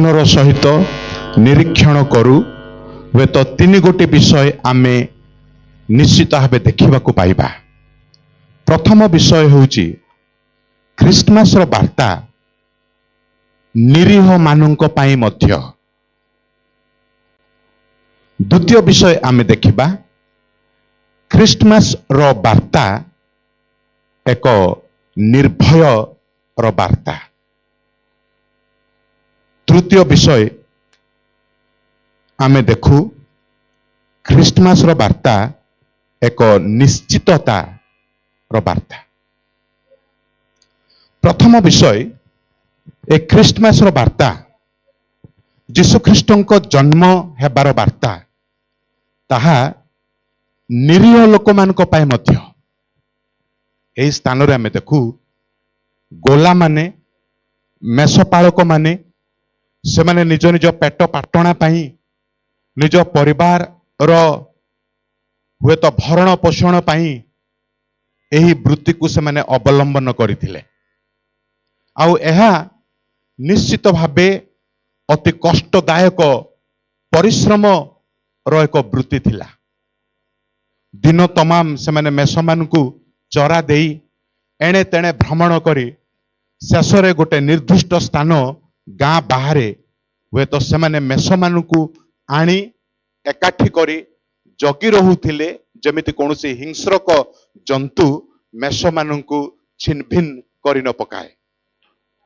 ସାବଧାନର ସହିତ ନିରୀକ୍ଷଣ କରୁ ହୁଏତ ତିନି ଗୋଟି ବିଷୟ ଆମେ ନିଶ୍ଚିତ ଭାବେ ଦେଖିବାକୁ ପାଇବା। ପ୍ରଥମ ବିଷୟ ହେଉଛି ଖ୍ରୀଷ୍ଟମାସର ବାର୍ତ୍ତା ନିରୀହ ମାନଙ୍କ ପାଇଁ ମଧ୍ୟ। ଦ୍ୱିତୀୟ ବିଷୟ ଆମେ ଦେଖିବା ଖ୍ରୀଷ୍ଟମାସର ବାର୍ତ୍ତା ଏକ ନିର୍ଭୟର ବାର୍ତ୍ତା। ତୃତୀୟ ବିଷୟ ଆମେ ଦେଖୁ ଖ୍ରୀଷ୍ଟମାସର ବାର୍ତ୍ତା ଏକ ନିଶ୍ଚିତତାର ବାର୍ତ୍ତା। ପ୍ରଥମ ବିଷୟ ଏ ଖ୍ରୀଷ୍ଟମାସର ବାର୍ତ୍ତା ଯୀଶୁଖ୍ରୀଷ୍ଟଙ୍କ ଜନ୍ମ ହେବାର ବାର୍ତ୍ତା, ତାହା ନିରୀହ ଲୋକମାନଙ୍କ ପାଇଁ ମଧ୍ୟ। ଏହି ସ୍ଥାନରେ ଆମେ ଦେଖୁ ଗୋଲାମାନେ, ମେଷପାଳକମାନେ, ସେମାନେ ନିଜ ନିଜ ପେଟ ପାଟଣା ପାଇଁ, ନିଜ ପରିବାରର ହୁଏତ ଭରଣ ପୋଷଣ ପାଇଁ ଏହି ବୃତ୍ତିକୁ ସେମାନେ ଅବଲମ୍ବନ କରିଥିଲେ। ଆଉ ଏହା ନିଶ୍ଚିତ ଭାବେ ଅତି କଷ୍ଟଦାୟକ ପରିଶ୍ରମର ଏକ ବୃତ୍ତି ଥିଲା। ଦିନ ତମାମ ସେମାନେ ମେଷମାନଙ୍କୁ ଚରା ଦେଇ ଏଣେ ତେଣେ ଭ୍ରମଣ କରି ଶେଷରେ ଗୋଟେ ନିର୍ଦ୍ଦିଷ୍ଟ ସ୍ଥାନ ଗାଁ ବାହାରେ ହୁଏତ ସେମାନେ ମେଷମାନଙ୍କୁ ଆଣି ଏକାଠି କରି ଜଗି ରହୁଥିଲେ, ଯେମିତି କୌଣସି ହିଂସ୍ରକ ଜନ୍ତୁ ମେଷମାନଙ୍କୁ ଛିନ୍ଭିନ୍ କରି ନ ପକାଏ।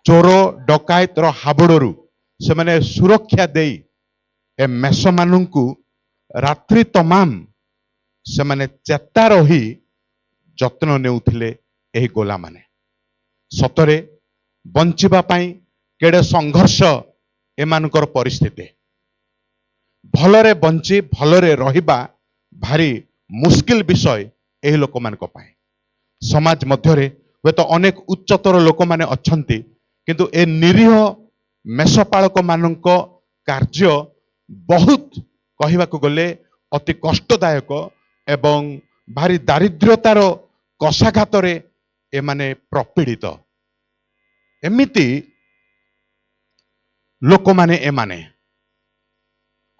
ଚୋର ଡକାୟତର ହାବୁଡ଼ରୁ ସେମାନେ ସୁରକ୍ଷା ଦେଇ ଏ ମେଷମାନଙ୍କୁ ରାତ୍ରି ତମାମ ସେମାନେ ଚେତା ରହି ଯତ୍ନ ନେଉଥିଲେ। ଏହି ଗୋଲାମାନେ ସତରେ ବଞ୍ଚିବା ପାଇଁ କେଡ଼େ ସଂଘର୍ଷ ଏମାନଙ୍କର ପରିସ୍ଥିତି। ଭଲରେ ବଞ୍ଚି ଭଲରେ ରହିବା ଭାରି ମୁସ୍କିଲ ବିଷୟ ଏହି ଲୋକମାନଙ୍କ ପାଇଁ। ସମାଜ ମଧ୍ୟରେ ହୁଏତ ଅନେକ ଉଚ୍ଚତର ଲୋକମାନେ ଅଛନ୍ତି, କିନ୍ତୁ ଏ ନିରୀହ ମେଷପାଳକ ମାନଙ୍କ କାର୍ଯ୍ୟ ବହୁତ କହିବାକୁ ଗଲେ ଅତି କଷ୍ଟଦାୟକ ଏବଂ ଭାରି ଦାରିଦ୍ର୍ୟତାର କଷାଘାତରେ ଏମାନେ ପ୍ରପୀଡ଼ିତ। ଏମିତି ଲୋକମାନେ ଏମାନେ,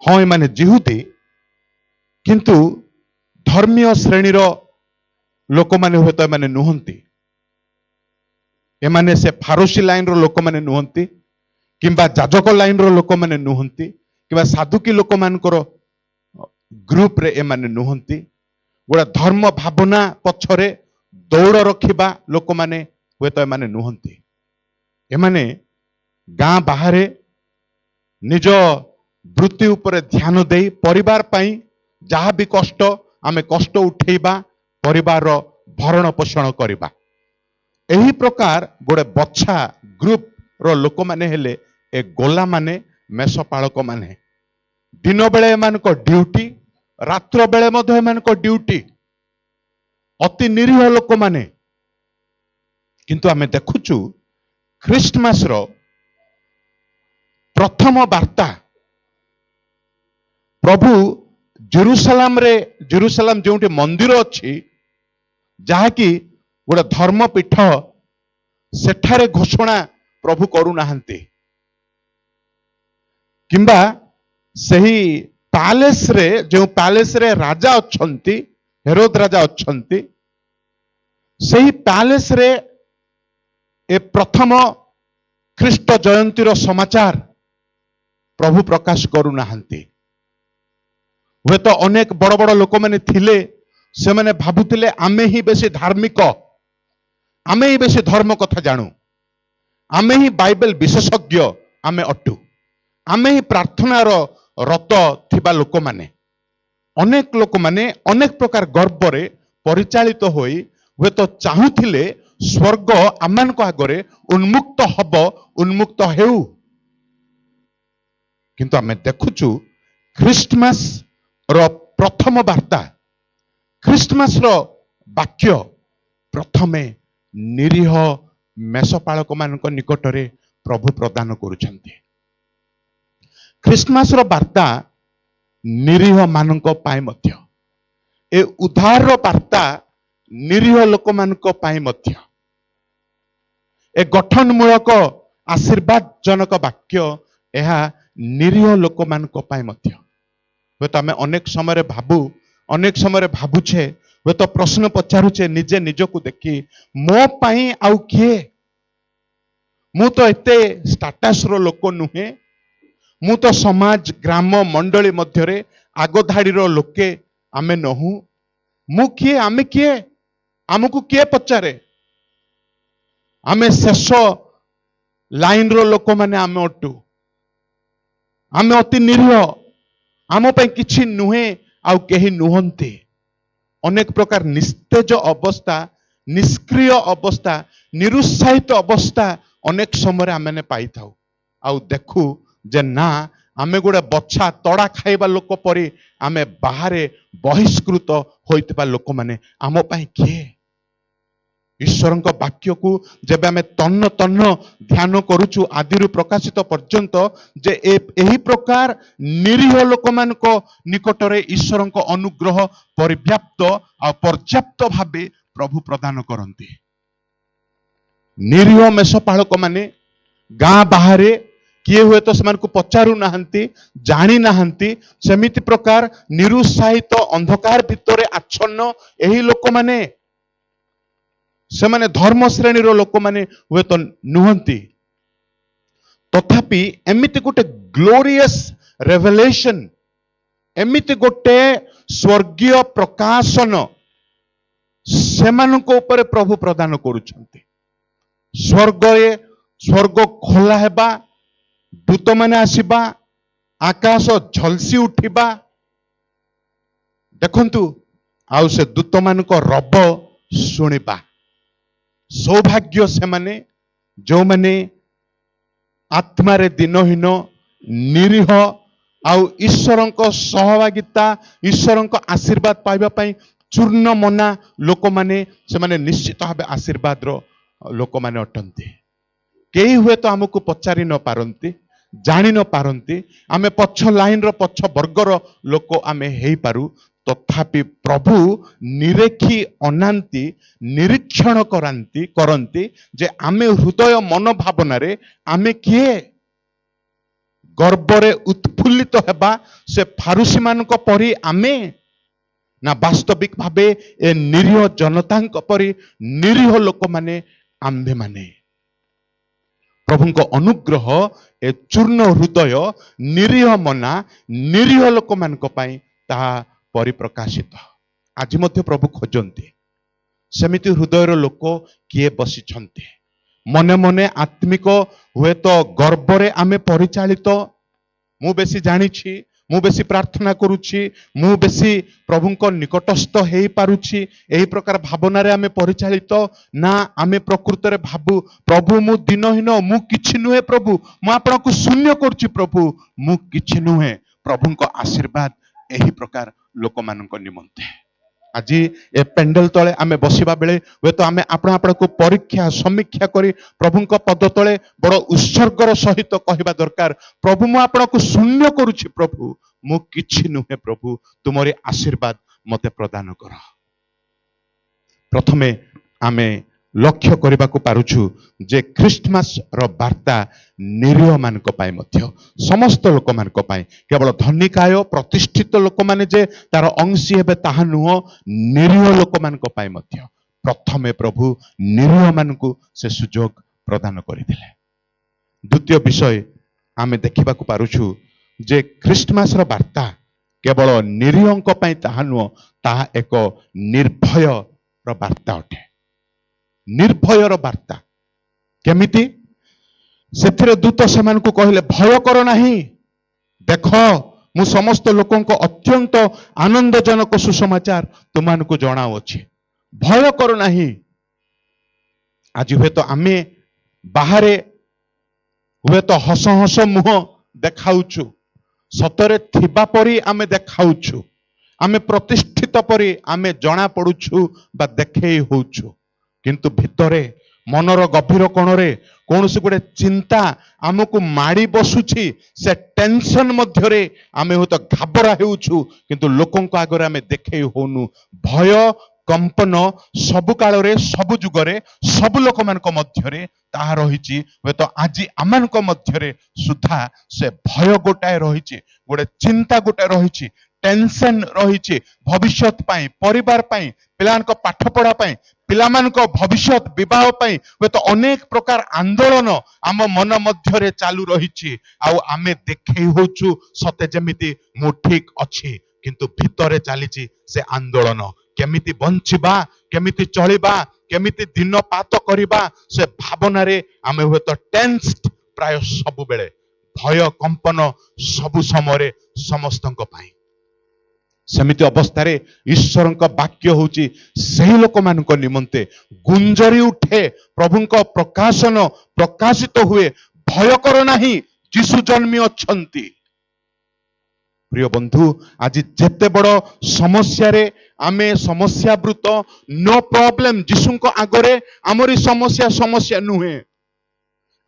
ହଁ ଏମାନେ ଜିହୁଦୀ, କିନ୍ତୁ ଧର୍ମୀୟ ଶ୍ରେଣୀର ଲୋକମାନେ ହୁଏତ ଏମାନେ ନୁହନ୍ତି। ଏମାନେ ସେ ଫାରୋସି ଲାଇନର ଲୋକମାନେ ନୁହନ୍ତି, କିମ୍ବା ଯାଜକ ଲାଇନର ଲୋକମାନେ ନୁହନ୍ତି, କିମ୍ବା ସାଧୁକୀ ଲୋକମାନଙ୍କର ଗ୍ରୁପରେ ଏମାନେ ନୁହନ୍ତି। ଗୋଟେ ଧର୍ମ ଭାବନା ପଛରେ ଦୌଡ଼ ରଖିବା ଲୋକମାନେ ହୁଏତ ଏମାନେ ନୁହନ୍ତି। ଏମାନେ ଗାଁ ବାହାରେ ନିଜ ବୃତ୍ତି ଉପରେ ଧ୍ୟାନ ଦେଇ ପରିବାର ପାଇଁ ଯାହା ବି କଷ୍ଟ, ଆମେ କଷ୍ଟ ଉଠେଇବା, ପରିବାରର ଭରଣ ପୋଷଣ କରିବା। ଏହି ପ୍ରକାର ଗୋଟେ ବଛା ଗ୍ରୁପର ଲୋକମାନେ ହେଲେ ଏ ଗୋଲାମାନେ, ମେଷପାଳକମାନେ। ଦିନ ବେଳେ ଏମାନଙ୍କ ଡ୍ୟୁଟି, ରାତ୍ର ବେଳେ ମଧ୍ୟ ଏମାନଙ୍କ ଡ୍ୟୁଟି। ଅତି ନିରୀହ ଲୋକମାନେ। କିନ୍ତୁ ଆମେ ଦେଖୁଛୁ ଖ୍ରୀଷ୍ଟମାସର ପ୍ରଥମ ବାର୍ତ୍ତା ପ୍ରଭୁ ଜେରୁସାଲାମ ଯେଉଁଠି ମନ୍ଦିର ଅଛି, ଯାହାକି ଗୋଟେ ଧର୍ମପୀଠ, ସେଠାରେ ଘୋଷଣା ପ୍ରଭୁ କରୁନାହାନ୍ତି, କିମ୍ବା ସେହି ପ୍ୟାଲେସରେ, ଯେଉଁ ପ୍ୟାଲେସରେ ରାଜା ଅଛନ୍ତି, ହେରୋଦ ରାଜା ଅଛନ୍ତି, ସେହି ପ୍ୟାଲେସରେ ଏ ପ୍ରଥମ ଖ୍ରୀଷ୍ଟ ଜୟନ୍ତୀର ସମାଚାର ପ୍ରଭୁ ପ୍ରକାଶ କରୁନାହାନ୍ତି। ହୁଏତ ଅନେକ ବଡ଼ ବଡ଼ ଲୋକମାନେ ଥିଲେ, ସେମାନେ ଭାବୁଥିଲେ ଆମେ ହିଁ ବେଶୀ ଧାର୍ମିକ, ଆମେ ହିଁ ବେଶୀ ଧର୍ମ କଥା ଜାଣୁ, ଆମେ ହିଁ ବାଇବେଲ ବିଶେଷଜ୍ଞ ଆମେ ଅଟୁ, ଆମେ ହିଁ ପ୍ରାର୍ଥନାର ରତ ଥିବା ଲୋକମାନେ। ଅନେକ ଲୋକମାନେ ଅନେକ ପ୍ରକାର ଗର୍ବରେ ପରିଚାଳିତ ହୋଇ ହୁଏତ ଚାହୁଁଥିଲେ ସ୍ୱର୍ଗ ଆମମାନଙ୍କ ଆଗରେ ଉନ୍ମୁକ୍ତ ହବ, ଉନ୍ମୁକ୍ତ ହେଉ। କିନ୍ତୁ ଆମେ ଦେଖୁଛୁ ଖ୍ରୀଷ୍ଟମାସର ପ୍ରଥମ ବାର୍ତ୍ତା, ଖ୍ରୀଷ୍ଟମାସର ବାକ୍ୟ ପ୍ରଥମେ ନିରୀହ ମେଷପାଳକ ମାନଙ୍କ ନିକଟରେ ପ୍ରଭୁ ପ୍ରଦାନ କରୁଛନ୍ତି। ଖ୍ରୀଷ୍ଟମାସର ବାର୍ତ୍ତା ନିରୀହ ମାନଙ୍କ ପାଇଁ ମଧ୍ୟ। ଏ ଉଦ୍ଧାରର ବାର୍ତ୍ତା ନିରୀହ ଲୋକମାନଙ୍କ ପାଇଁ ମଧ୍ୟ। ଏ ଗଠନମୂଳକ ଆଶୀର୍ବାଦ ଜନକ ବାକ୍ୟ ଏହା ନିରୀହ ଲୋକମାନଙ୍କ ପାଇଁ ମଧ୍ୟ। ହୁଏତ ଆମେ ଅନେକ ସମୟରେ ଭାବୁଛେ, ହୁଏତ ପ୍ରଶ୍ନ ପଚାରୁଛେ ନିଜେ ନିଜକୁ ଦେଖି, ମୋ ପାଇଁ ଆଉ କିଏ? ମୁଁ ତ ଏତେ ଷ୍ଟାଟସର ଲୋକ ନୁହେଁ, ମୁଁ ତ ସମାଜ ଗ୍ରାମ ମଣ୍ଡଳୀ ମଧ୍ୟରେ ଆଗ ଧାଡ଼ିର ଲୋକେ ଆମେ ନହୁଁ। ମୁଁ କିଏ? ଆମେ କିଏ? ଆମକୁ କିଏ ପଚାରେ? ଆମେ ଶେଷ ଲାଇନର ଲୋକମାନେ ଆମେ ଅଟୁ। ଆମେ ଅତି ନିରୀହ, ଆମ ପାଇଁ କିଛି ନୁହେଁ ଆଉ କେହି ନୁହନ୍ତି। ଅନେକ ପ୍ରକାର ନିସ୍ତେଜ ଅବସ୍ଥା, ନିଷ୍କ୍ରିୟ ଅବସ୍ଥା, ନିରୁତ୍ସାହିତ ଅବସ୍ଥା ଅନେକ ସମୟରେ ଆମେ ପାଇଥାଉ। ଆଉ ଦେଖୁ ଯେ ନା, ଆମେ ଗୋଟେ ବଛା ତଡ଼ା ଖାଇବା ଲୋକ ପରି ଆମେ ବାହାରେ ବହିଷ୍କୃତ ହୋଇଥିବା ଲୋକମାନେ ଆମ ପାଇଁ କିଏ? ଈଶ୍ୱରଙ୍କ ବାକ୍ୟକୁ ଯେବେ ଆମେ ତନ୍ନ ତନ୍ନ ଧ୍ୟାନ କରୁଛୁ ଆଦିରୁ ପ୍ରକାଶିତ ପର୍ଯ୍ୟନ୍ତ, ଯେ ଏହି ପ୍ରକାର ନିରୀହ ଲୋକମାନଙ୍କ ନିକଟରେ ଈଶ୍ୱରଙ୍କ ଅନୁଗ୍ରହ ପରିବ୍ୟାପ୍ତ ଆଉ ପର୍ଯ୍ୟାପ୍ତ ଭାବେ ପ୍ରଭୁ ପ୍ରଦାନ କରନ୍ତି। ନିରୀହ ମେଷପାଳକ ମାନେ ଗାଁ ବାହାରେ କିଏ ହୁଏତ ସେମାନଙ୍କୁ ପଚାରୁ ନାହାନ୍ତି, ଜାଣି ନାହାନ୍ତି, ସେମିତି ପ୍ରକାର ନିରୁତ୍ସାହିତ ଅନ୍ଧକାର ଭିତରେ ଆଚ୍ଛନ୍ନ ଏହି ଲୋକମାନେ, ସେମାନେ ଧର୍ମ ଶ୍ରେଣୀର ଲୋକମାନେ ହୁଏତ ନୁହନ୍ତି। ତଥାପି ଏମିତି ଗୋଟେ ଗ୍ଲୋରିୟସ୍ ରେଭେଲେସନ, ଏମିତି ଗୋଟେ ସ୍ୱର୍ଗୀୟ ପ୍ରକାଶନ ସେମାନଙ୍କ ଉପରେ ପ୍ରଭୁ ପ୍ରଦାନ କରୁଛନ୍ତି। ସ୍ୱର୍ଗ ଖୋଲା ହେବା, ଦୂତମାନେ ଆସିବା, ଆକାଶ ଝଲସି ଉଠିବା। ଦେଖନ୍ତୁ, ଆଉ ସେ ଦୂତମାନଙ୍କ ରବ ଶୁଣିବା। ସୌଭାଗ୍ୟ ସେମାନେ ଯେଉଁମାନେ ଆତ୍ମାରେ ଦିନହୀନ, ନିରୀହ ଆଉ ଈଶ୍ୱରଙ୍କ ସହଭାଗିତା, ଈଶ୍ୱରଙ୍କ ଆଶୀର୍ବାଦ ପାଇବା ପାଇଁ ଚୂର୍ଣ୍ଣ ମନା ଲୋକମାନେ, ସେମାନେ ନିଶ୍ଚିତ ଭାବେ ଆଶୀର୍ବାଦର ଲୋକମାନେ ଅଟନ୍ତି। କେହି ହୁଏତ ଆମକୁ ପଚାରି ନ ପାରନ୍ତି, ଜାଣି ନ ପାରନ୍ତି, ଆମେ ପଛ ଲାଇନର ପଛ ବର୍ଗର ଲୋକ ଆମେ ହେଇପାରୁ, ତଥାପି ପ୍ରଭୁ ନିରେଖି ଅନାନ୍ତି, ନିରୀକ୍ଷଣ କରନ୍ତି ଯେ ଆମେ ହୃଦୟ ମନୋଭାବନାରେ ଆମେ କିଏ? ଗର୍ବରେ ଉତ୍ଫୁଲ୍ଲିତ ହେବା ସେ ଫାରୁସୀମାନଙ୍କ ପରି ଆମେ, ନା ବାସ୍ତବିକ ଭାବେ ଏ ନିରୀହ ଜନତାଙ୍କ ପରି ନିରୀହ ଲୋକମାନେ ଆମ୍ଭେମାନେ? ପ୍ରଭୁଙ୍କ ଅନୁଗ୍ରହ ଏ ଚୂର୍ଣ୍ଣ ହୃଦୟ, ନିରୀହ ମନା, ନିରୀହ ଲୋକମାନଙ୍କ ପାଇଁ ତାହା ପରିପ୍ରକାଶିତ। ଆଜି ମଧ୍ୟ ପ୍ରଭୁ ଖୋଜନ୍ତି ସେମିତି ହୃଦୟର ଲୋକ କିଏ ବସିଛନ୍ତି। ମନେ ମନେ ଆତ୍ମିକ ହୁଏତ ଗର୍ବରେ ଆମେ ପରିଚାଳିତ, ମୁଁ ବେଶୀ ଜାଣିଛି, ମୁଁ ବେଶୀ ପ୍ରାର୍ଥନା କରୁଛି, ମୁଁ ବେଶୀ ପ୍ରଭୁଙ୍କ ନିକଟସ୍ଥ ହେଇପାରୁଛି, ଏହି ପ୍ରକାର ଭାବନାରେ ଆମେ ପରିଚାଳିତ। ନା, ଆମେ ପ୍ରକୃତରେ ଭାବୁ, ପ୍ରଭୁ ମୁଁ ଦିନହୀନ, ମୁଁ କିଛି ନୁହେଁ ପ୍ରଭୁ, ମୁଁ ଆପଣଙ୍କୁ ଶୂନ୍ୟ କରୁଛି ପ୍ରଭୁ, ମୁଁ କିଛି ନୁହେଁ। ପ୍ରଭୁଙ୍କ ଆଶୀର୍ବାଦ ଏହି ପ୍ରକାର ଲୋକମାନଙ୍କ ନିମନ୍ତେ। ଆଜି ଏ ପେଣ୍ଡେଲ ତଳେ ଆମେ ବସିବା ବେଳେ ହୁଏତ ଆମେ ଆପଣଙ୍କୁ ପରୀକ୍ଷା ସମୀକ୍ଷା କରି ପ୍ରଭୁଙ୍କ ପଦ ତଳେ ବଡ଼ ଉତ୍ସର୍ଗର ସହିତ କହିବା ଦରକାର, ପ୍ରଭୁ ମୁଁ ଆପଣଙ୍କୁ ଶୂନ୍ୟ କରୁଛି ପ୍ରଭୁ, ମୁଁ କିଛି ନୁହେଁ ପ୍ରଭୁ, ତୁମରି ଆଶୀର୍ବାଦ ମତେ ପ୍ରଦାନ କର। ପ୍ରଥମେ ଆମେ ଲକ୍ଷ୍ୟ କରିବାକୁ ପାରୁଛୁ ଯେ ଖ୍ରୀଷ୍ଟମାସର ବାର୍ତ୍ତା ନିରୀହ ମାନଙ୍କ ପାଇଁ ମଧ୍ୟ, ସମସ୍ତ ଲୋକମାନଙ୍କ ପାଇଁ। କେବଳ ଧନିକାୟ ପ୍ରତିଷ୍ଠିତ ଲୋକମାନେ ଯେ ତାର ଅଂଶୀ ହେବେ ତାହା ନୁହଁ, ନିରୀହ ଲୋକମାନଙ୍କ ପାଇଁ ମଧ୍ୟ ପ୍ରଥମେ ପ୍ରଭୁ ନିରୀହ ମାନଙ୍କୁ ସେ ସୁଯୋଗ ପ୍ରଦାନ କରିଥିଲେ। ଦ୍ୱିତୀୟ ବିଷୟ ଆମେ ଦେଖିବାକୁ ପାରୁଛୁ ଯେ ଖ୍ରୀଷ୍ଟମାସର ବାର୍ତ୍ତା କେବଳ ନିରୀହଙ୍କ ପାଇଁ ତାହା ନୁହଁ, ତାହା ଏକ ନିର୍ଭୟର ବାର୍ତ୍ତା ଅଟେ। ନିର୍ଭୟର ବାର୍ତ୍ତା କେମିତି? ସେଥିରେ ଦୂତ ସେମାନଙ୍କୁ କହିଲେ, ଭୟ କର ନାହିଁ, ଦେଖ ମୁଁ ସମସ୍ତ ଲୋକଙ୍କ ଅତ୍ୟନ୍ତ ଆନନ୍ଦଜନକ ସୁସମାଚାର ତୁମମାନଙ୍କୁ ଜଣାଉଅଛି। ଭୟ କର ନାହିଁ। ଆଜି ହୁଏତ ଆମେ ବାହାରେ ହୁଏତ ହସ ହସ ମୁହଁ ଦେଖାଉଛୁ, ସତରେ ଥିବା ପରି ଆମେ ଦେଖାଉଛୁ, ଆମେ ପ୍ରତିଷ୍ଠିତ ପରି ଆମେ ଜଣା ପଡୁଛୁ ବା ଦେଖେଇ ହଉଛୁ, କିନ୍ତୁ ଭିତରେ ମନର ଗଭୀର କୋଣରେ କୌଣସି ଗୋଟେ ଚିନ୍ତା ଆମକୁ ମାଡ଼ି ବସୁଛି। ସେ ଟେନସନ ମଧ୍ୟରେ ଆମେ ହୁଏତ ଘାବରା ହେଉଛୁ, କିନ୍ତୁ ଲୋକଙ୍କ ଆଗରେ ଆମେ ଦେଖେଇ ହଉନୁ। ଭୟ कंपन सबु काल सबु जुगरे सबु लोक मान मध्यरे ताहा रहिछि हुए तो आज आमान मध्यरे सुधा से भय गोटाए रहिछि गोटे चिंता गोटे रहिछि टेंशन रहिछि भविष्यत पाई परिवार पाई पिलानको पाठ पढ़ा पाई पिलामानको भविष्यत विवाह पाई हुए तो अनेक प्रकार आंदोलन आम मन मध्यरे चालू रहिछि आउ आमे देखै होछु सते जेमिति मु ठीक अछि किंतु भितरे चलीछि से आंदोलन केमिति बंचिबा केमिति चलिबा केमिति दिन पात करिबा से भावना रे आमे हुए तो टेंस्ड प्राय सब बेले भय कंपन सब समय समस्तଙ୍କ ପାଇଁ सेमिति अवस्था रे ईश्वरଙ୍କ वाक्य होची सही लोक मानक निमंते गुंजरी उठे प्रभुଙ୍କ प्रकाशन प्रकाशित हुए भय कर नाही यीशु जन्मी अछंती। प्रिय बंधु आज जेते बड़ समस्या रे आमे समस्यावृत नो प्रॉब्लम यीशुଙ୍କ आगरे आमरी समस्या समस्या नुहे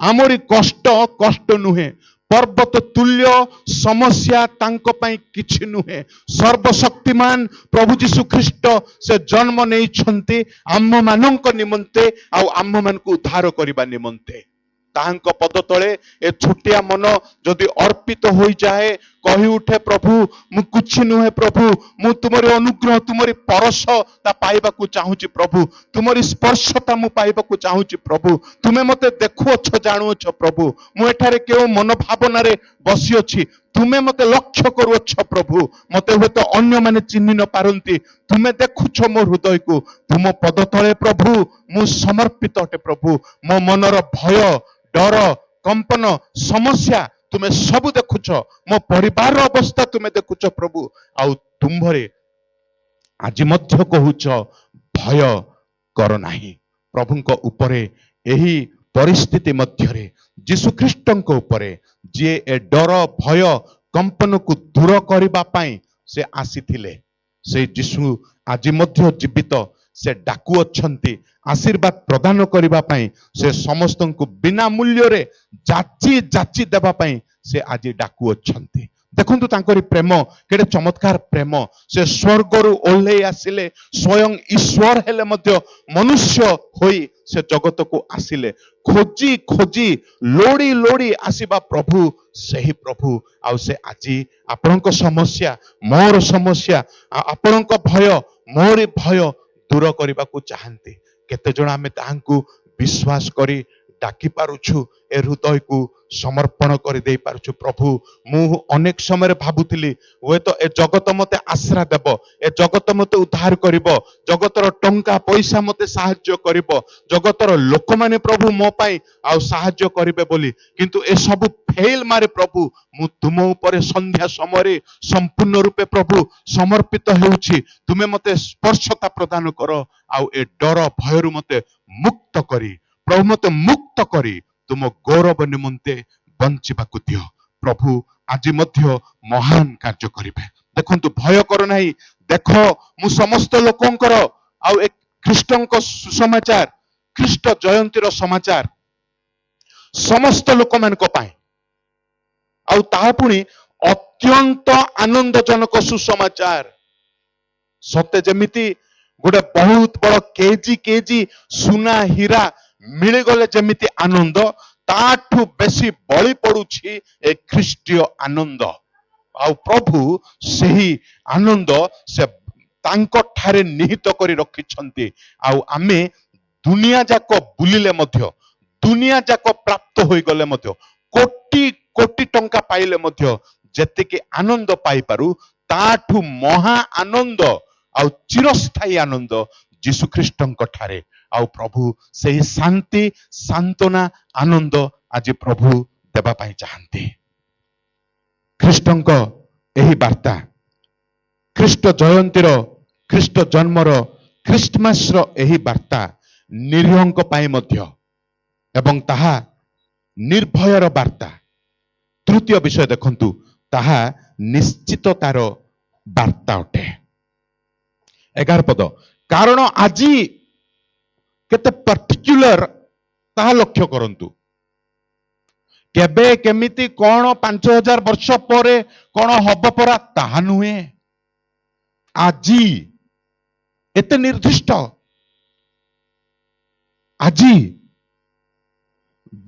आमरी कष्ट कष्ट नुहे पर्वत तुल्य समस्या तांको पई किछि नुहे सर्वशक्तिमान प्रभु यीशु ख्रीष्ट से जन्म नै छंती आम मानक निमंते आ आम मान को उद्धार करबा निमंते तांको पद तले ए छुटिया मन जदि अर्पित हो जाए कहि उठे प्रभु मु कुछ नुहे प्रभु मु तुमरी अनुग्रह तुमरी परस ता पाइबा को चाहूची प्रभु तुमरी स्पर्शता मु पाइबा को चाहूची प्रभु तुमे मते देखुअछ जानुअछ प्रभु मु एठारे केउ मन भावना रे बसी अछि तुमे मते लक्ष्य करूअछ प्रभु मते हुए तो अन्य माने चिन्हि न पारंती तुमे देखुछ मो हृदय को तुम पद तले प्रभु मु समर्पित अटे प्रभु मो मनर भय डर कंपन समस्या तुम्हें सब देखुच मो परिवार अवस्था तुम्हें देखुच प्रभु आउ तुम्भरे आज मध्य कहूच भय कर नाही प्रभुଙ୍କ उपरे एही परिस्थिति मध्यरे यीशु ख्रीष्टଙ୍କ उपरे जे ए डर भय कंपन को दूर करबा पई से आसीथिले से यीशु आज मध्य जीवित से डाकू अछंती आशीर्वाद प्रदान करबा पई से समस्त को बिना मूल्य रे जाची जाची देबा पई से आज डाकू अछंती देखंतु तांकरी प्रेम केडे चमत्कार प्रेम से स्वर्गरु ओल्हे आसिले स्वयं ईश्वर हेले मध्य मनुष्य होई से जगत को आसिले खोजी खोजी लोड़ी लोड़ी आसीबा प्रभु सही प्रभु आ से आजी आपनक समस्या मोर समस्या आपनक भय मोर भय दूर करबा को चाहंती केते जण आमे तांकु विश्वास करी डाकी पारुछु ए हृदय को समर्पण कर दे पारुछु प्रभु मु अनेक समय भाबुथिली हुए तो ए जगत मते आश्रा देब ए जगत मते उद्धार करिवो जगतर टंका पैसा मते सहाय्य करिवो जगतर लोक माने प्रभु मो पाई आ सहाय्य करिवे बोली किंतु ए सब फेल मारे प्रभु मु तुम ऊपर संध्या समय संपूर्ण रूपे प्रभु समर्पित हेउछि तुमे मते स्पर्शता प्रदान करो आ ए डर भयरु मते मुक्त करी प्रभु मते मुक्त करी तुम गौरव निमंते बंचिबाकु दियो प्रभु आज मध्य महान कार्य करिवे देखंतु भय कर नाही देखो मु समस्त लोकंकर आ एक ख्रीष्टंक सुसमाचार ख्रीष्ट जयंतीर समाचार समस्त लोक मानक पाए आ ता पुणी अत्यंत आनंदजनक सुसमाचार सत्य जेमिति गोटे बहुत बड़ केजी केजी सुना हीरा मिल गले जमिति आनंद ताठू बेसी बळी पडुछि ए ख्रीष्टीय आनंद आ प्रभु सही आनंद से तांको ठारे निहित करी रखिछंती आ आमे दुनिया जाक बुलिले मध्य दुनिया जाक प्राप्त होई गले मध्य कोटी कोटी टंका पाइले मध्य जेतिके आनंद पाई पारु ताठू महा आनंद आ चिरस्थायी आनंद यीशु ख्रीष्टଙ୍କ ठारे आ प्रभु सही शांति सांत्वना आनंद आज प्रभु देबा पाई चाहंती ख्रीष्टଙ୍କ एही वार्ता ख्रीष्ट जयंतीर ख्रीष्ट जन्मर ख्रीष्टमास रो एही वार्ता निरीहଙ୍କ पाई मध्य एवं ताहा निर्भयर वार्ता तृतीय विषय देखंतु ताहा निश्चिततार वार्ता अटे 11 पद कारण आजी केते पर्टिक्युलर ताहा लक्ष्य करंतु केबे केमिति कोन 5000 वर्ष परे कोन हब परा ताहा नुहे आजी एते निर्दिष्ट आजी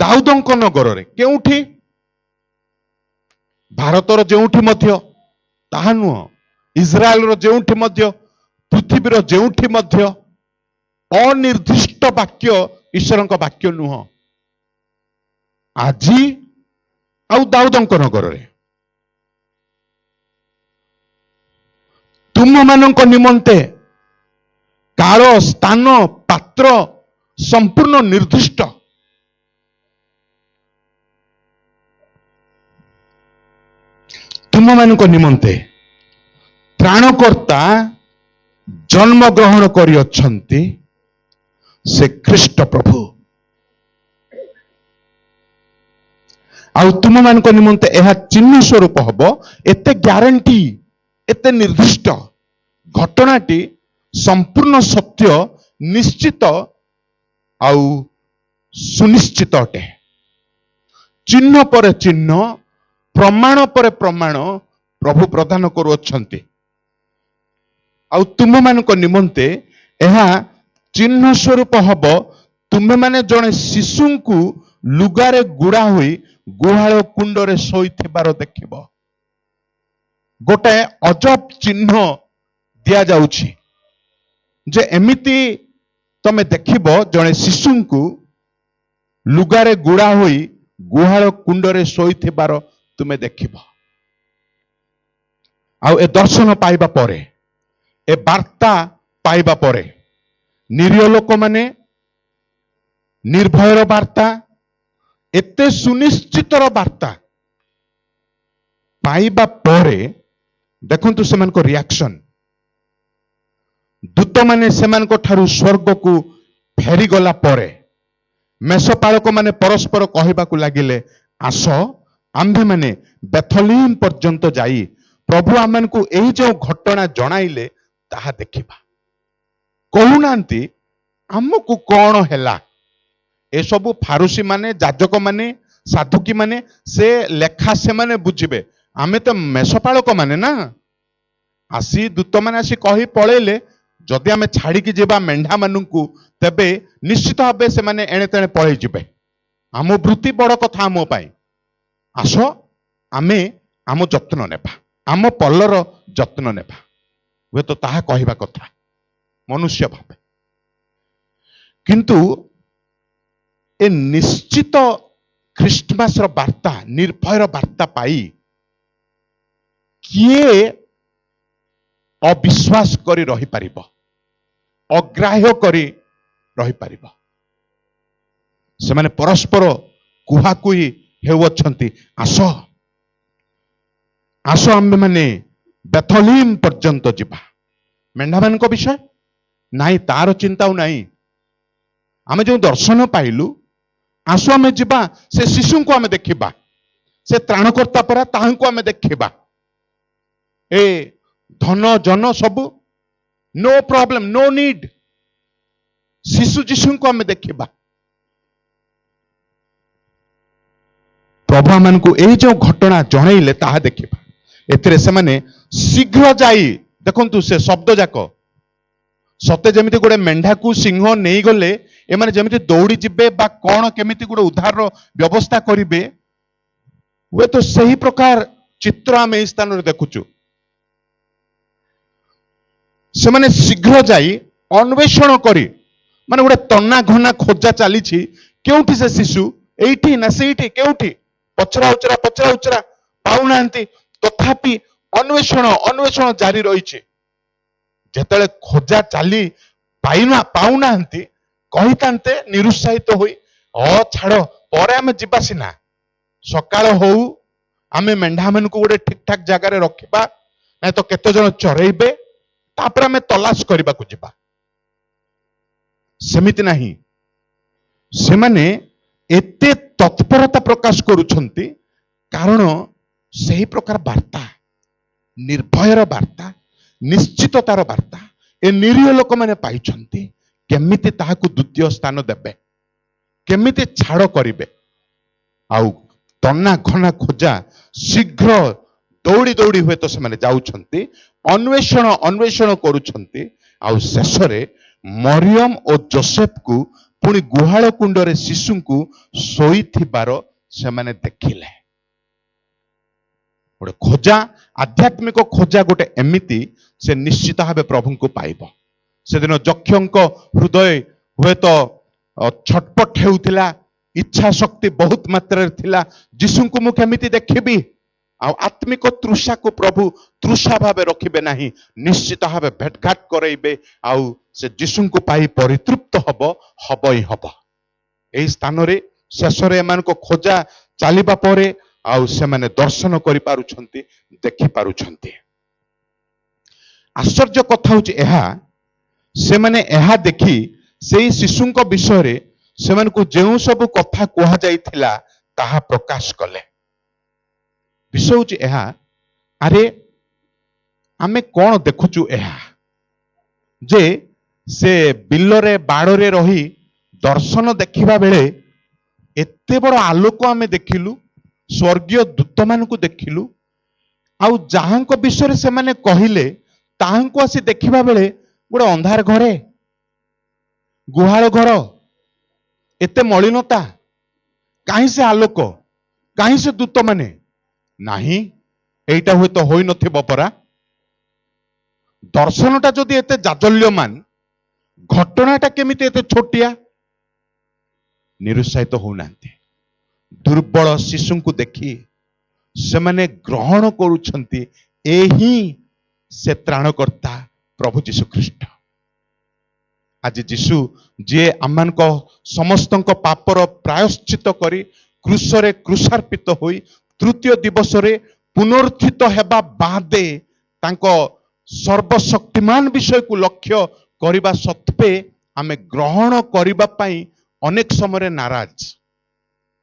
दाऊदंक नगर रे केउठी भारतर जेउठी मध्य ताहा नुह इज्राएल रो जेउठी मध्य पृथ्वीर जेउठी मध्य अनिर्दिष्ट वाक्य ईश्वरଙ୍କ वाक्य नुह आजी आउ दाऊदंक नगर रे तुम मानक निमंते काल स्थान पात्र संपूर्ण निर्दिष्ट तुम मानक निमंते त्राणकर्ता जन्म ग्रहण करियछंती से ख्रीष्ट प्रभु आउ तुम मानक निमंते यह चिन्ह स्वरूप हब एते ग्यारंटी एते निर्दिष्ट घटनाटी संपूर्ण सत्य निश्चित आउ सुनिश्चित अटे चिन्ह पर चिन्ह प्रमाण पर प्रमाण प्रभु प्रदान करुअछंती आउ तुम मानक निमंते यह चिन्ह स्वरूप हब तुमे माने जने शिशु को लुगारे गुड़ा हुई गुहाल कुंडरे शोइथिबार देखिब गोटे अजब चिन्ह दिया जाउछि जे एमिति तमे देखिब जने शिशु को लुगारे गुड़ा हुई गुहाल कुंडरे शोइथिबार तुमे देखिब आउ ए दर्शन पाइबा परे ए वार्ता पाइबा परे निरीह लोक माने निर्भयर वार्ता एते सुनिश्चितर वार्ता पाइबा परे देखंतु सेमानको रिएक्शन दूत माने सेमानको ठारू स्वर्ग को फेरी गला परे मेषपालक माने परस्पर कहबाकू लागिले आस आम्भे माने बेथलीम पर्यंत जाई प्रभु आमनको एही जो घटना जणाइले ताहा देखिबा कहूनांती आमको कौन हैला ए सबु फारुसी माने जाजक माने साधुकी माने से लेखा से माने बुझिबे आमे तो मेषपालक माने ना आसी दूत माने आसी कही पळेले जदि आमे छाड़ी की जेबा मेंढा माननकु तबे निश्चित भाबे से माने एणे तेणे पळै जिबे आमो वृत्ति बड़ कथा आमो पाई आसो आमे आमो जत्न नेबा आमो पल्लर जत्न नेबा वे तो ताहा कहिबा कथा मनुष्य भाबे किंतु ए निश्चित ख्रीष्टमास वार्ता निर्भयर वार्ता पाई किए अविश्वास करी रही पारिबो अग्राह्य करी रही पारिबो से माने परस्पर कुहाकुही हेउछंती आसो आसो आम्बे माने बेथलीम पर्यंत जिबा मेंढा मानक विषय नाई तार चिंता नाई आमे जो दर्शन पाइलु आसो आमे जिबा से शिशु को आमे देखिबा से त्राणकर्ता परा ताहांको आमे देखिबा ए धन जन सबु नो प्रॉब्लम नो नीड शिशु जीशु को आमे देखिबा प्रभु मानकु ए जो घटना जणैले ताहा देखिबा एथिरे से माने शीघ्र जाई देखंतु से शब्द जाक सते जेमिति गोटे मेंढा को सिंह नहीं गले ए माने जेमिति दौड़ी जिबे बा कोन केमिति गोटे उद्धार व्यवस्था करिवे वे तो सही प्रकार चित्र आम ए स्थान रे देखुचु से माने शीघ्र जाई अन्वेषण करी माने गोटे तना घना खोजा चली केउठी से शिशु एठी ना सेठी केउठी पचरा उचरा पाउनांती तथापि अन्वेषण अन्वेषण जारी रही जेतले खोजा चली पाउनांती कहितांते निरुत्साहित होई छाड़ पर आमे जिबा सिना सकाळ होऊ आमे मेंढा मानकु गोटे ठीक ठाक जगार रखिबा ना तो केते जण चरेइबे तापर आमे तलाश करबा को जिबा सेमिति नाही से माने एते तत्परता प्रकाश करुछंती कारण सही प्रकार वार्ता निर्भयर वार्ता निश्चिततार वार्ता ए निरीह लोक माने पाइछंती केमिति ताहाकु द्वितीय स्थान देबे केमिति छाड़ करिवे आउ तना घना खोजा शीघ्र दौड़ी दौड़ी हुए तो से माने जाउछंती अन्वेषण करुछंती ଆଉ ଶେଷରେ ମରିୟମ ଓ ଯୋସେଫକୁ ପୁଣି ଗୁହାଳ କୁଣ୍ଡରେ ଶିଶୁଙ୍କୁ ଶୋଇଥିବାର ସେମାନେ ଦେଖିଲେ। ଗୋଟେ ଖୋଜା, ଆଧ୍ୟାତ୍ମିକ ଖୋଜା ଗୋଟେ ଏମିତି, ସେ ନିଶ୍ଚିତ ଭାବେ ପ୍ରଭୁଙ୍କୁ ପାଇବ। ସେଦିନ ଯକ୍ଷଙ୍କ ହୃଦୟ ହୁଏତ ଛଟପଟ ହେଉଥିଲା, ଇଚ୍ଛା ଶକ୍ତି ବହୁତ ମାତ୍ରାରେ ଥିଲା, ଯୀଶୁଙ୍କୁ ମୁଁ କେମିତି ଦେଖିବି। ଆଉ ଆତ୍ମିକ ତୃଷାକୁ ପ୍ରଭୁ ତୃଷା ଭାବେ ରଖିବେ ନାହିଁ, ନିଶ୍ଚିତ ଭାବେ ଭେଟଘାଟ କରେଇବେ। ଆଉ ସେ ଯୀଶୁଙ୍କୁ ପାଇ ପରିତୃପ୍ତ ହବ ହିଁ ହବ। ଏହି ସ୍ଥାନରେ ଶେଷରେ ଏମାନଙ୍କ ଖୋଜା ଚାଲିବା ପରେ ଆଉ ସେମାନେ ଦର୍ଶନ କରିପାରୁଛନ୍ତି, ଦେଖିପାରୁଛନ୍ତି। ଆଶ୍ଚର୍ଯ୍ୟ କଥା ହଉଛି ଏହା, ସେମାନେ ଏହା ଦେଖି ସେଇ ଶିଶୁଙ୍କ ବିଷୟରେ ସେମାନଙ୍କୁ ଯେଉଁ ସବୁ କଥା କୁହାଯାଇଥିଲା ତାହା ପ୍ରକାଶ କଲେ। ବିଷୟ ହଉଛି ଏହା, ଆରେ ଆମେ କଣ ଦେଖୁଛୁ ଏହା, ଯେ ସେ ବିଲରେ ବାଡ଼ରେ ରହି ଦର୍ଶନ ଦେଖିବା ବେଳେ ଏତେ ବଡ଼ ଆଲୋକ ଆମେ ଦେଖିଲୁ, ସ୍ୱର୍ଗୀୟ ଦୂତମାନଙ୍କୁ ଦେଖିଲୁ, ଆଉ ଯାହାଙ୍କ ବିଷୟରେ ସେମାନେ କହିଲେ ତାହାଙ୍କୁ ଆସି ଦେଖିବା ବେଳେ ଗୋଟେ ଅନ୍ଧାର ଘରେ, ଗୁହାଳ ଘର, ଏତେ ମଳିନତା, କାହିଁ ସେ ଆଲୋକ, କାହିଁ ସେ ଦୂତମାନେ? ନାହିଁ, ଏଇଟା ହୁଏତ ହୋଇନଥିବ ପରା। ଦର୍ଶନଟା ଯଦି ଏତେ ଜାଜଲ୍ୟମାନ, ଘଟଣାଟା କେମିତି ଏତେ ଛୋଟିଆ? ନିରୁତ୍ସାହିତ ହଉନାହାନ୍ତି। ଦୁର୍ବଳ ଶିଶୁଙ୍କୁ ଦେଖି ସେମାନେ ଗ୍ରହଣ କରୁଛନ୍ତି, ଏହି ସେ ତ୍ରାଣକର୍ତ୍ତା ପ୍ରଭୁ ଯୀଶୁ ଖ୍ରୀଷ୍ଟ। ଆଜି ଯୀଶୁ ଯିଏ ଆମମାନଙ୍କ ସମସ୍ତଙ୍କ ପାପର ପ୍ରାୟଶ୍ଚିତ କରି କ୍ରୁଶରେ କ୍ରୁଶାର୍ପିତ ହୋଇ ତୃତୀୟ ଦିବସରେ ପୁନରୁତ୍ଥିତ ହେବା ବାଦେ ତାଙ୍କ ସର୍ବଶକ୍ତିମାନ ବିଷୟକୁ ଲକ୍ଷ୍ୟ କରିବା ସତ୍ତ୍ୱେ ଆମେ ଗ୍ରହଣ କରିବା ପାଇଁ ଅନେକ ସମୟରେ ନାରାଜ।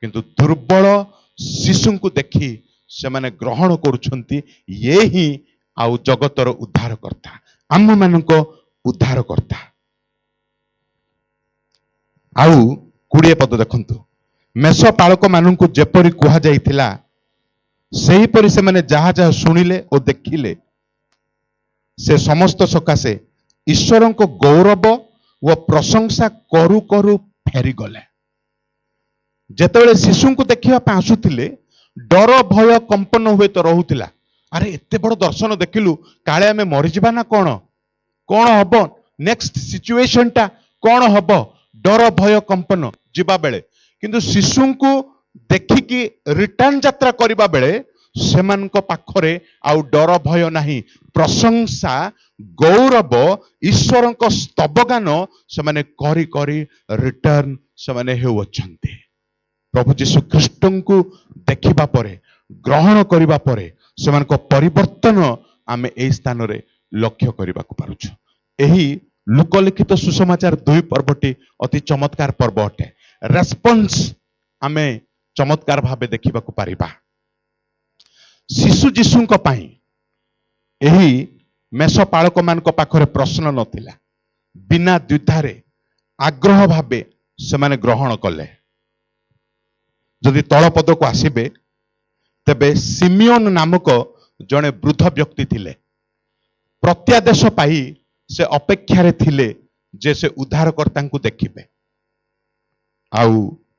କିନ୍ତୁ ଦୁର୍ବଳ ଶିଶୁଙ୍କୁ ଦେଖି ସେମାନେ ଗ୍ରହଣ କରୁଛନ୍ତି, ଇଏ ହିଁ ଆଉ ଜଗତର ଉଦ୍ଧାରକର୍ତ୍ତା, ଆମମାନଙ୍କ ଉଦ୍ଧାରକର୍ତ୍ତା। ଆଉ 20 ପଦ ଦେଖନ୍ତୁ, ମେଷପାଳକ ମାନଙ୍କୁ ଯେପରି କୁହାଯାଇଥିଲା ସେହିପରି ସେମାନେ ଯାହା ଯାହା ଶୁଣିଲେ ଓ ଦେଖିଲେ ସେ ସମସ୍ତ ସକାଶେ ଈଶ୍ୱରଙ୍କ ଗୌରବ ଓ ପ୍ରଶଂସା କରୁ କରୁ ଫେରିଗଲେ। ଯେତେବେଳେ ଶିଶୁଙ୍କୁ ଦେଖିବା ପାଇଁ ଆସୁଥିଲେ ଡର ଭୟ କମ୍ପନ ହୁଏତ ରହୁଥିଲା। ଆରେ ଏତେ ବଡ଼ ଦର୍ଶନ ଦେଖିଲୁ, କାଳେ ଆମେ ମରିଯିବା ନା କଣ? କଣ ହବ? ନେକ୍ସଟ ସିଚୁଏସନଟା କଣ ହବ? ଡର ଭୟ କମ୍ପନ ଯିବା ବେଳେ। କିନ୍ତୁ ଶିଶୁଙ୍କୁ ଦେଖିକି ରିଟର୍ନ ଯାତ୍ରା କରିବା ବେଳେ ସେମାନଙ୍କ ପାଖରେ ଆଉ ଡର ଭୟ ନାହିଁ, ପ୍ରଶଂସା ଗୌରବ ଈଶ୍ୱରଙ୍କ ସ୍ତବଗାନ ସେମାନେ କରି କରି ରିଟର୍ନ ସେମାନେ ହେଉଅଛନ୍ତି। ପ୍ରଭୁ ଯୀଶୁ ଖ୍ରୀଷ୍ଟଙ୍କୁ ଦେଖିବା ପରେ, ଗ୍ରହଣ କରିବା ପରେ ସେମାନଙ୍କ ପରିବର୍ତ୍ତନ ଆମେ ଏହି ସ୍ଥାନରେ ଲକ୍ଷ୍ୟ କରିବାକୁ ପାରୁଛୁ। ଏହି ଲୋକଲିଖିତ ସୁସମାଚାର 2 ପର୍ବଟି ଅତି ଚମତ୍କାର ପର୍ବ ଅଟେ। ରେସ୍ପନ୍ସ ଆମେ ଚମତ୍କାର ଭାବେ ଦେଖିବାକୁ ପାରିବା। ଶିଶୁ ଯୀଶୁଙ୍କ ପାଇଁ ଏହି ମେଷପାଳକ ମାନଙ୍କ ପାଖରେ ପ୍ରଶ୍ନ ନଥିଲା, ବିନା ଦ୍ୱିଧାରେ ଆଗ୍ରହ ଭାବେ ସେମାନେ ଗ୍ରହଣ କଲେ। ଯଦି ତଳପଦକୁ ଆସିବେ ତେବେ ସିମିଓନ ନାମକ ଜଣେ ବୃଦ୍ଧ ବ୍ୟକ୍ତି ଥିଲେ। ପ୍ରତ୍ୟାଦେଶ ପାଇ ସେ ଅପେକ୍ଷାରେ ଥିଲେ ଯେ ସେ ଉଦ୍ଧାରକର୍ତ୍ତାଙ୍କୁ ଦେଖିବେ। ଆଉ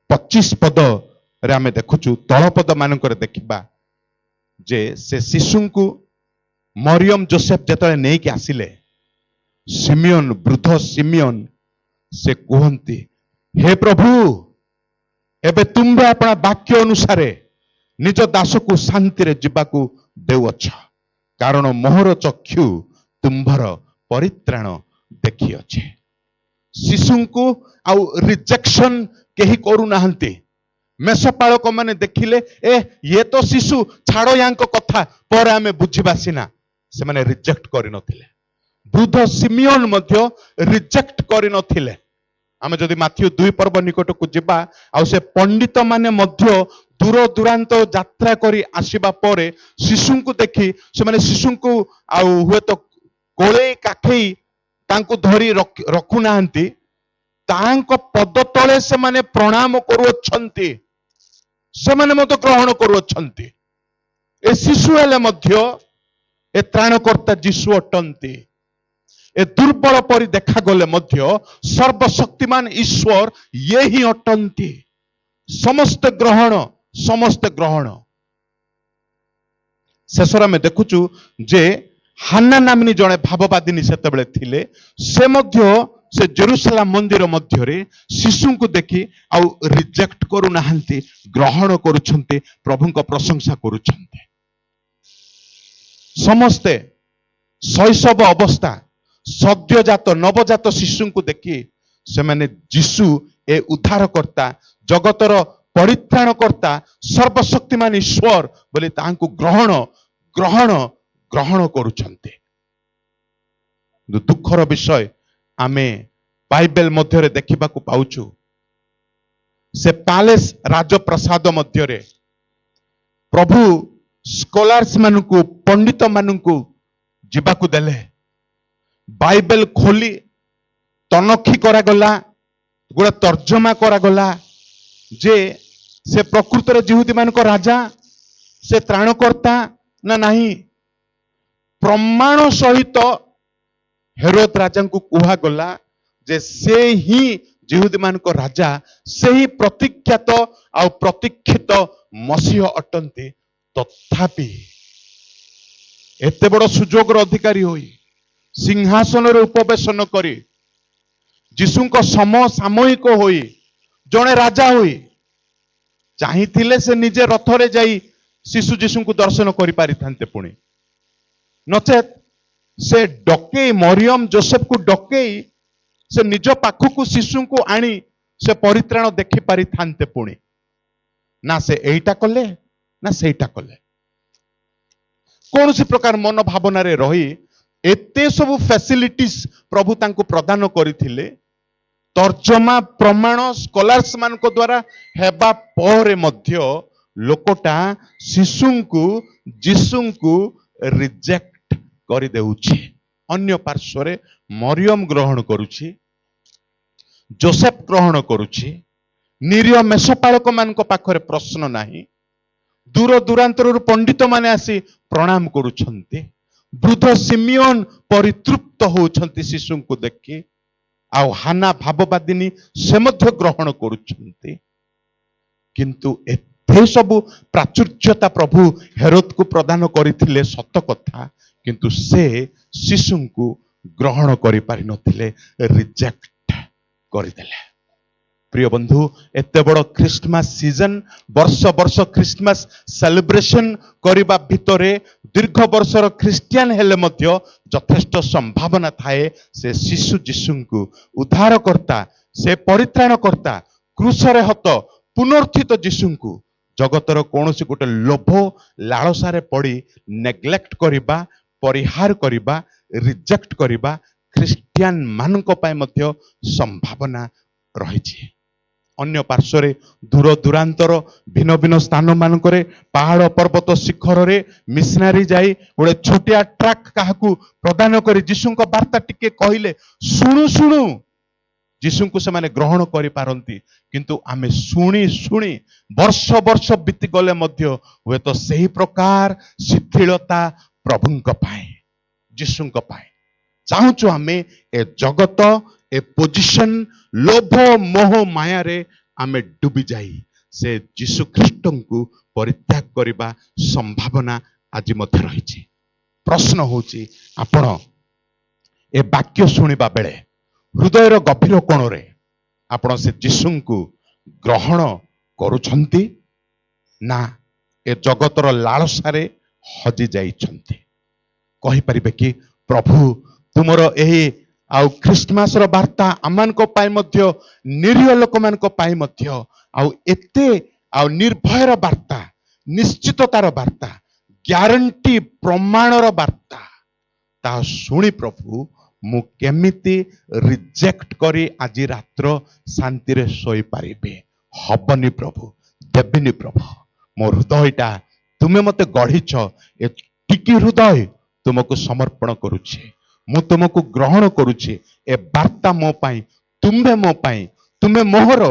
25 ପଦରେ ଆମେ ଦେଖୁଛୁ, ତଳପଦ ମାନଙ୍କରେ ଦେଖିବା ଯେ ସେ ଶିଶୁଙ୍କୁ ମରିୟମ ଯୋସେଫ ଯେତେବେଳେ ନେଇକି ଆସିଲେ, ସିମିଓନ, ବୃଦ୍ଧ ସିମିଓନ ସେ କୁହନ୍ତି, ହେ ପ୍ରଭୁ, ଏବେ ତୁମ୍ଭେ ଆପଣ ବାକ୍ୟ ଅନୁସାରେ ନିଜ ଦାସକୁ ଶାନ୍ତିରେ ଯିବାକୁ ଦେଉଅଛ, କାରଣ ମୋହର ଚକ୍ଷୁ ତୁମ୍ଭର ପରିତ୍ରାଣ ଦେଖିଅଛେ। ଶିଶୁଙ୍କୁ ଆଉ ରିଜେକ୍ସନ କେହି କରୁନାହାନ୍ତି। ମେଷପାଳକ ମାନେ ଦେଖିଲେ, ଇଏ ତ ଶିଶୁ, ଛାଡ ୟାଙ୍କ କଥା, ପରେ ଆମେ ବୁଝିବା ସିନା। ସେମାନେ ରିଜେକ୍ଟ କରିନଥିଲେ। ବୃଦ୍ଧ ସିମିଓନ ମଧ୍ୟ ରିଜେକ୍ଟ କରିନଥିଲେ। ଆମେ ଯଦି ମାଥିଉ 2 ପର୍ବ ନିକଟକୁ ଯିବା, ଆଉ ସେ ପଣ୍ଡିତ ମାନେ ମଧ୍ୟ ଦୂର ଦୂରାନ୍ତ ଯାତ୍ରା କରି ଆସିବା ପରେ ଶିଶୁଙ୍କୁ ଦେଖି ସେମାନେ ଶିଶୁଙ୍କୁ ଆଉ ହୁଏତ କୋଳେଇ କାଖେଇ ତାଙ୍କୁ ଧରି ରଖୁନାହାନ୍ତି, ତାଙ୍କ ପଦ ତଳେ ସେମାନେ ପ୍ରଣାମ କରୁଅଛନ୍ତି, ସେମାନେ ମଧ୍ୟ ଗ୍ରହଣ କରୁଅଛନ୍ତି। ଏ ଶିଶୁ ହେଲେ ମଧ୍ୟ ଏ ତ୍ରାଣକର୍ତ୍ତା ଯୀଶୁ ଅଟନ୍ତି। ए दुर्बल परि देखागले मध्य सर्वशक्तिमान ईश्वर ये ही अटंती। समस्त ग्रहण शेषर आम देखुचु जे हान्ना नामनी जड़े भाववादिनी सेतेबेले थिले से मध्य से जेरुसलाम मंदिर मध्य शिशु को देखी आउ रिजेक्ट करू नाहंती, ग्रहण करुछंती, प्रभु को प्रशंसा करुछंती। समस्ते शैशव अवस्था सद्यजात नवजात शिशु को देखी से माने जीशु ए उद्धारकर्ता जगतर परित्राणकर्ता सर्वशक्तिमान ईश्वर बोले तांको ग्रहण ग्रहण ग्रहण करुछंती। दुखर विषय आमे बाइबल मध्य देखा पाउछु से पैलेस राजप्रसाद मध्य प्रभु स्कॉलर्स मानू पंडित मानू जीवाकू देले बाइबल खोली तनखी करागला गोटे तर्जमा करागला जे से प्रकृत जिहुदी मान राजा से त्राणकर्ता ना नहीं प्रमाण सहित हेरोद राजा को कुहागला जे से ही जिहुदी मान राजा से ही प्रतीक्षात आ प्रतीक्षित मसीह अटंती। तथापि एते बड़ सुजोगर अधिकारी होई सिंहासन रे उपवेशन करी जीशुंको समसामयिक होई जड़े राजा होई चाहिए से निजे रथरे जाई शिशु जीशु को दर्शन करि पारि थांते पुणी नचेत से डकई मरियम जोसेफ को डकई से निज पाखक शिशु को आनी से परित्राण देखि पारि थांते पुणी ना से एटा कले ना सेटा कले कौन सी प्रकार मन भावना रे रही एते सब फैसिलिटीज प्रभु तांको प्रदान करिथिले तर्जमा प्रमाण स्कॉलर्स मान को द्वारा हेबा परे मध्य लोकटा शिशुंकु जीशुंकु रिजेक्ट करि देउछि। अन्य पार्श्वरे मरियम ग्रहण करुछि जोसेफ ग्रहण करुछि निरीह मेषपालक मान को पाखरे प्रश्न नाही दूर दूरांतर पंडित माने आसी प्रणाम करुछंती वृद्ध सिमियोन परितृप्त होउछंती शिशु को देखि आउ हाना भाववादिनी से मध्य ग्रहण करुछंती किंतु एते सब प्राचुर्यता प्रभु हेरोद को प्रदान करिथिले सत कथा किंतु से शिशु को ग्रहण करि पारि नथिले रिजेक्ट करिदेले। प्रिय बंधु एते बड़ क्रिसमस सीजन वर्ष वर्ष क्रिसमस सेलिब्रेशन करिबा भितरे दीर्घ वर्षर ख्रिस्टियान हेले मध्य यथेष्ट संभावना थाए से शिशु जीशुंकु उद्धारकर्ता से परित्राणकर्ता क्रूसरे हत पुनर्थित जीशुंकु जगतर कौनसी गोटे लोभ लालसारे पड़ी नेग्लेक्ट करिबा परिहार करिबा रिजेक्ट करिबा ख्रिस्टियान मानक पाए मध्य संभावना रही। अन्य पार्श्वरे दूर दूरांतर भिन्न भिन्न स्थान मानकरे पहाड़ पर्वत शिखर रे मिशनारी जाई गोटे छोटिया ट्रक काहाकू प्रदान करी जीशुंको वार्ता टिके कहिले शुणु शुणु जीशुंको से माने ग्रहण करि पारंती किंतु आमे शुणी शुणी वर्ष वर्ष बीती गले मध्य हुए तो सही प्रकार शिथिलता प्रभुंको पाए जीशुंको पाए चाहूचु आमे ए जगत ए पोजिशन लोभ मोह माया रे आमे डूबी जाई से जीशु ख्रीष्ट को परित्याग करिबा संभावना आज मध्य रही। प्रश्न होची आपण ए वाक्य सुनिबा बेले हृदयर गभीर कोण रे आपण से जीशु को ग्रहण करुछंती ना ए जगतर लालसारे हजि जाइछंती। कहि परिबे कि प्रभु तुमर एही आउ क्रिसमस रो वार्ता आमान को पाए मध्य निरीह लोक मान को पाए मध्य आउ एते आउ निर्भयर वार्ता निश्चिततार वार्ता ग्यारंटी प्रमाणर वार्ता ता सुनी प्रभु मु केमिति रिजेक्ट करी आज रात्र शांति रे सोई पारिबे हबनी प्रभु देबिनी प्रभु मो हृदयटा तुमे मते गढ़ीछ ए टिकी हृदय तुमको समर्पण करुछे मु तुमको ग्रहण करुछे ए वार्ता मो पाई तुम्हे मोहर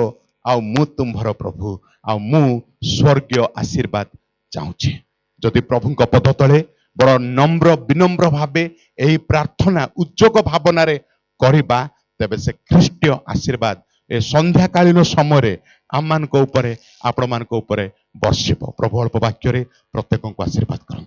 आउ मु तुम्भर प्रभु आउ मु स्वर्गीय आशीर्वाद चाहूछे। जदि प्रभु पद तले बड़ नम्र विनम्र भावे यही प्रार्थना उद्योग भावना करिबा तेबे से ख्रीष्टीय आशीर्वाद ए संध्या कालीन समय आम मान ऊपर आपण मान ऊपर बसिब। प्रभु अल्प वाक्य प्रत्येक को आशीर्वाद कर।